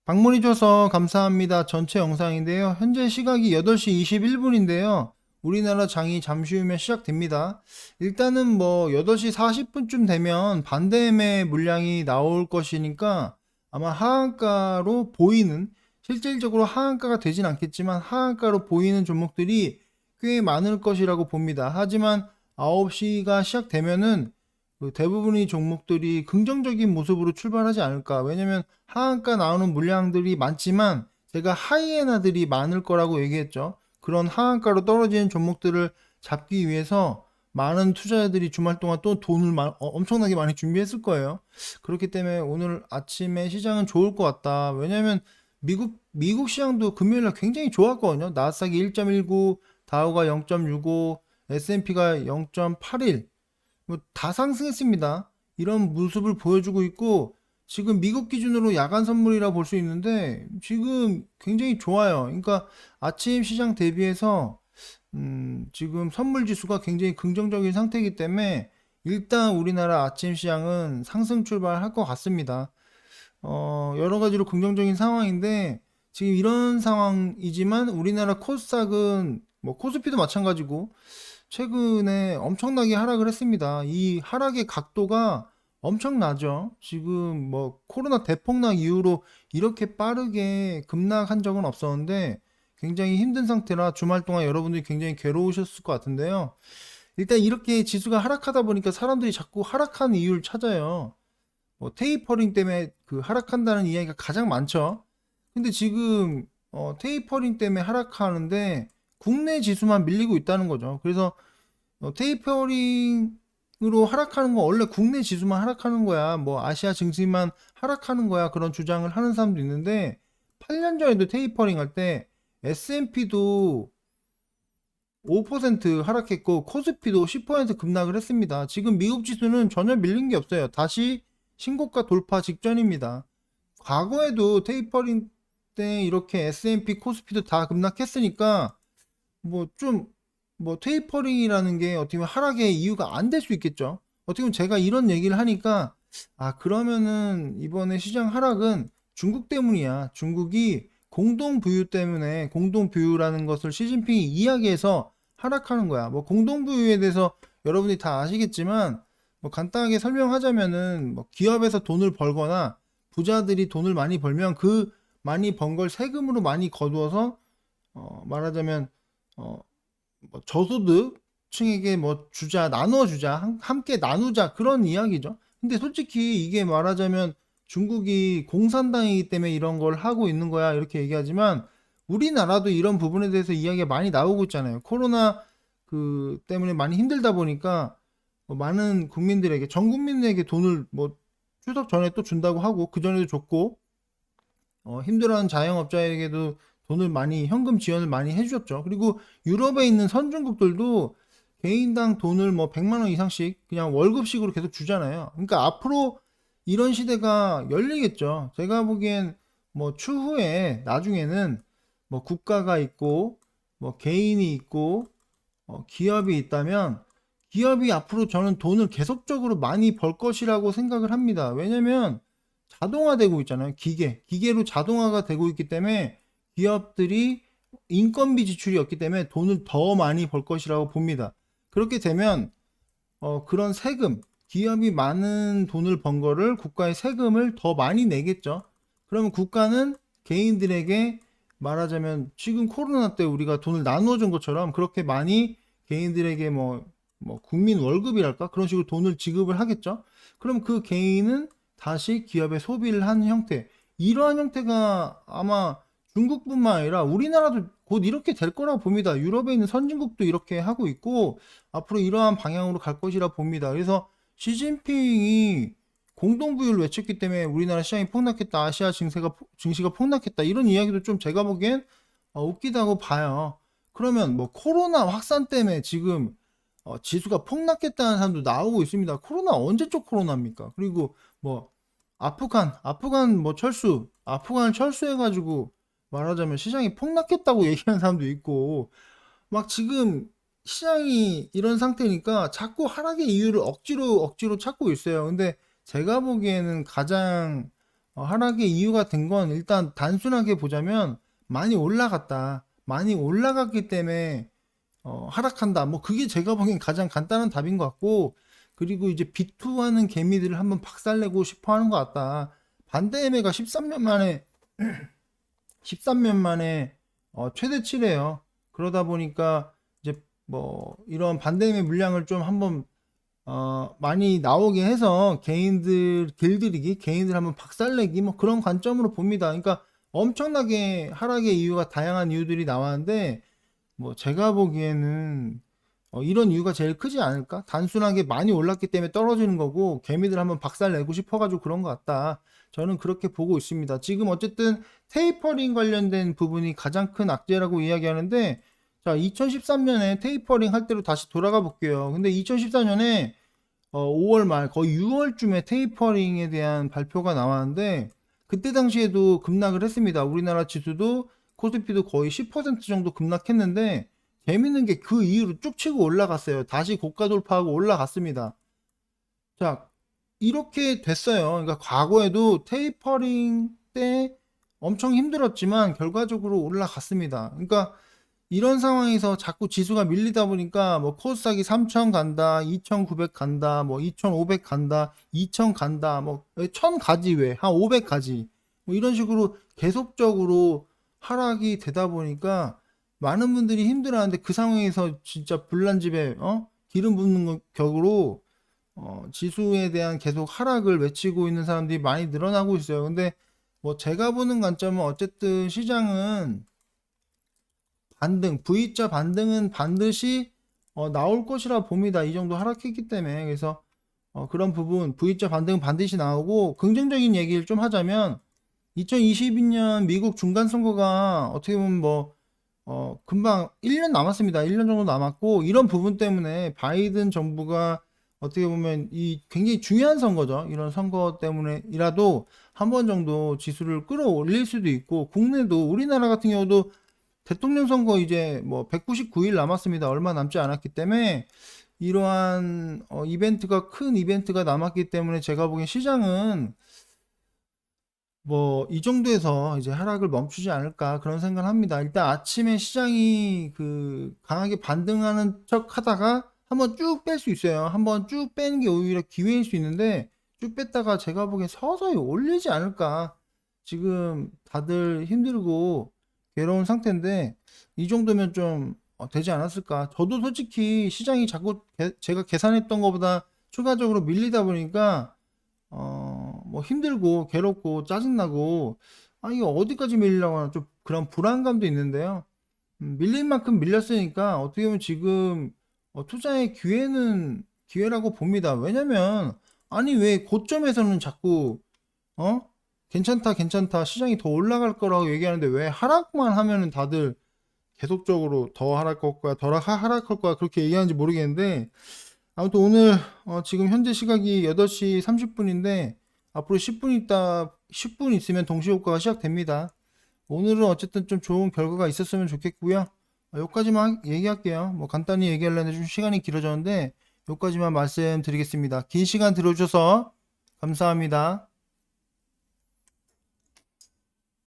방문해 줘서 감사합니다. 전체 영상인데요. 현재 시각이 8시 21분인데요. 우리나라 장이 잠시 후면 시작됩니다. 일단은 뭐 8시 40분쯤 되면 반대매 물량이 나올 것이니까 아마 하한가로 보이는, 실질적으로 하한가가 되진 않겠지만 하한가로 보이는 종목들이 꽤 많을 것이라고 봅니다. 하지만 9시가 시작되면은 그 대부분의 종목들이 긍정적인 모습으로 출발하지 않을까. 왜냐면 하한가 나오는 물량들이 많지만 제가 하이에나들이 많을 거라고 얘기했죠. 그런 하한가로 떨어지는 종목들을 잡기 위해서 많은 투자자들이 주말 동안 또 돈을 엄청나게 많이 준비했을 거예요. 그렇기 때문에 오늘 아침에 시장은 좋을 것 같다. 왜냐면 미국 시장도 금요일날 굉장히 좋았거든요. 나스닥이 1.19, 다우가 0.65, S&P가 0.81, 뭐 다 상승했습니다. 이런 모습을 보여주고 있고, 지금 미국 기준으로 야간 선물이라 볼 수 있는데 지금 굉장히 좋아요. 그러니까 아침 시장 대비해서 지금 선물 지수가 굉장히 긍정적인 상태이기 때문에 일단 우리나라 아침 시장은 상승 출발할 것 같습니다. 여러 가지로 긍정적인 상황인데 지금 이런 상황이지만 우리나라 코스닥은 뭐 코스피도 마찬가지고 최근에 엄청나게 하락을 했습니다. 이 하락의 각도가 엄청나죠. 지금 뭐 코로나 대폭락 이후로 이렇게 빠르게 급락한 적은 없었는데 굉장히 힘든 상태라 주말 동안 여러분들이 굉장히 괴로우셨을 것 같은데요. 일단 이렇게 지수가 하락하다 보니까 사람들이 자꾸 하락한 이유를 찾아요. 뭐 테이퍼링 때문에 그 하락한다는 이야기가 가장 많죠. 근데 지금 테이퍼링 때문에 하락하는데 국내 지수만 밀리고 있다는 거죠. 그래서 테이퍼링으로 하락하는 건 원래 국내 지수만 하락하는 거야. 뭐 아시아 증시만 하락하는 거야. 그런 주장을 하는 사람도 있는데 8년 전에도 테이퍼링 할 때 S&P도 5% 하락했고 코스피도 10% 급락을 했습니다. 지금 미국 지수는 전혀 밀린 게 없어요. 다시 신고가 돌파 직전입니다. 과거에도 테이퍼링 때 이렇게 S&P 코스피도 다 급락했으니까 뭐 좀 뭐 테이퍼링이라는 게 어떻게 보면 하락의 이유가 안 될 수 있겠죠. 어떻게 보면 제가 이런 얘기를 하니까 그러면은 이번에 시장 하락은 중국 때문이야. 중국이 공동 부유 때문에 공동 부유라는 것을 시진핑이 이야기해서 하락하는 거야. 뭐 공동 부유에 대해서 여러분이 다 아시겠지만 뭐 간단하게 설명하자면은 뭐 기업에서 돈을 벌거나 부자들이 돈을 많이 벌면 그 많이 번 걸 세금으로 많이 거두어서 말하자면 뭐 저소득층에게 뭐 주자, 나눠주자, 함께 나누자 그런 이야기죠. 근데 솔직히 이게 말하자면 중국이 공산당이기 때문에 이런 걸 하고 있는 거야 이렇게 얘기하지만 우리나라도 이런 부분에 대해서 이야기가 많이 나오고 있잖아요. 코로나 그 때문에 많이 힘들다 보니까 뭐 많은 국민들에게 전 국민에게 돈을 뭐 추석 전에 또 준다고 하고 그 전에도 줬고 힘들어하는 자영업자에게도 돈을 많이 현금 지원을 많이 해주셨죠. 그리고 유럽에 있는 선진국들도 개인당 돈을 뭐 100만 원 이상씩 그냥 월급식으로 계속 주잖아요. 그러니까 앞으로 이런 시대가 열리겠죠. 제가 보기엔 뭐 추후에 나중에는 뭐 국가가 있고 뭐 개인이 있고 기업이 있다면 기업이 앞으로 저는 돈을 계속적으로 많이 벌 것이라고 생각을 합니다. 왜냐면 자동화되고 있잖아요. 기계로 자동화가 되고 있기 때문에 기업들이 인건비 지출이 없기 때문에 돈을 더 많이 벌 것이라고 봅니다. 그렇게 되면 그런 세금, 기업이 많은 돈을 번 거를 국가의 세금을 더 많이 내겠죠. 그러면 국가는 개인들에게 말하자면 지금 코로나 때 우리가 돈을 나누어 준 것처럼 그렇게 많이 개인들에게 뭐 국민 월급이랄까 그런 식으로 돈을 지급을 하겠죠. 그럼 그 개인은 다시 기업에 소비를 하는 형태. 이러한 형태가 아마 중국뿐만 아니라 우리나라도 곧 이렇게 될 거라고 봅니다. 유럽에 있는 선진국도 이렇게 하고 있고 앞으로 이러한 방향으로 갈 것이라 봅니다. 그래서 시진핑이 공동부유를 외쳤기 때문에 우리나라 시장이 폭락했다. 아시아 증시가 폭락했다. 이런 이야기도 좀 제가 보기엔 웃기다고 봐요. 그러면 뭐 코로나 확산 때문에 지금 지수가 폭락했다는 사람도 나오고 있습니다. 코로나 언제적 코로나입니까? 그리고 뭐 아프간 뭐 아프간을 철수해가지고 말하자면 시장이 폭락했다고 얘기하는 사람도 있고 막 지금 시장이 이런 상태니까 자꾸 하락의 이유를 억지로 찾고 있어요. 근데 제가 보기에는 가장 하락의 이유가 된 건 일단 단순하게 보자면 많이 올라갔다. 많이 올라갔기 때문에 하락한다. 뭐 그게 제가 보기엔 가장 간단한 답인 것 같고, 그리고 이제 비투하는 개미들을 한번 박살내고 싶어 하는 것 같다. 반대 매매가 13년 만에 13년 만에 최대치래요. 그러다 보니까 이제 뭐 이런 반대매 물량을 좀 한번 많이 나오게 해서 개인들 길들이기, 개인들 한번 박살내기 뭐 그런 관점으로 봅니다. 그러니까 엄청나게 하락의 이유가 다양한 이유들이 나왔는데 뭐 제가 보기에는 이런 이유가 제일 크지 않을까? 단순하게 많이 올랐기 때문에 떨어지는 거고 개미들 한번 박살내고 싶어가지고 그런 것 같다. 저는 그렇게 보고 있습니다. 지금 어쨌든 테이퍼링 관련된 부분이 가장 큰 악재라고 이야기하는데, 자, 2013년에 테이퍼링 할 때로 다시 돌아가 볼게요. 근데 2014년에 5월 말 거의 6월쯤에 테이퍼링에 대한 발표가 나왔는데 그때 당시에도 급락을 했습니다. 우리나라 지수도 코스피도 거의 10% 정도 급락했는데 재밌는 게 그 이후로 쭉 치고 올라갔어요. 다시 고가 돌파하고 올라갔습니다. 자, 이렇게 됐어요. 그러니까 과거에도 테이퍼링 때 엄청 힘들었지만 결과적으로 올라갔습니다. 그러니까 이런 상황에서 자꾸 지수가 밀리다 보니까 뭐 코스닥이 3000 간다, 2900 간다, 뭐 2500 간다, 2000 간다, 뭐 1000 가지 왜, 한 500 가지. 뭐 이런 식으로 계속적으로 하락이 되다 보니까 많은 분들이 힘들어하는데 그 상황에서 진짜 불난집에 기름 붓는 격으로 지수에 대한 계속 하락을 외치고 있는 사람들이 많이 늘어나고 있어요. 근데 뭐 제가 보는 관점은 어쨌든 시장은 반등, V자 반등은 반드시 나올 것이라 봅니다. 이 정도 하락했기 때문에. 그래서 그런 부분, V자 반등은 반드시 나오고, 긍정적인 얘기를 좀 하자면, 2022년 미국 중간선거가 어떻게 보면 뭐, 금방 1년 남았습니다. 1년 정도 남았고, 이런 부분 때문에 바이든 정부가 어떻게 보면 이 굉장히 중요한 선거죠. 이런 선거 때문에이라도 한 번 정도 지수를 끌어올릴 수도 있고, 국내도 우리나라 같은 경우도 대통령 선거 이제 뭐 199일 남았습니다. 얼마 남지 않았기 때문에 이러한 이벤트가 큰 이벤트가 남았기 때문에 제가 보기엔 시장은 뭐 이 정도에서 이제 하락을 멈추지 않을까 그런 생각을 합니다. 일단 아침에 시장이 그 강하게 반등하는 척 하다가 한번 쭉 뺄 수 있어요. 한번 쭉 빼는 게 오히려 기회일 수 있는데 쭉 뺐다가 제가 보기엔 서서히 올리지 않을까. 지금 다들 힘들고 괴로운 상태인데 이 정도면 좀 되지 않았을까. 저도 솔직히 시장이 자꾸 제가 계산했던 것보다 추가적으로 밀리다 보니까 뭐 힘들고 괴롭고 짜증나고 이거 어디까지 밀리려고 하나 좀 그런 불안감도 있는데요. 밀린 만큼 밀렸으니까 어떻게 보면 지금 투자의 기회는 기회라고 봅니다. 왜냐면 아니 왜 고점에서는 자꾸 어 괜찮다 괜찮다 시장이 더 올라갈 거라고 얘기하는데 왜 하락만 하면은 다들 계속적으로 더 하락할 거야 더 하락할 거야 그렇게 얘기하는지 모르겠는데, 아무튼 오늘 지금 현재 시각이 8시 30분인데 앞으로 10분 있다 10분 있으면 동시효과가 시작됩니다. 오늘은 어쨌든 좀 좋은 결과가 있었으면 좋겠고요. 여기까지만 얘기할게요. 뭐 간단히 얘기하려는데 좀 시간이 길어졌는데 여기까지만 말씀드리겠습니다. 긴 시간 들어주셔서 감사합니다.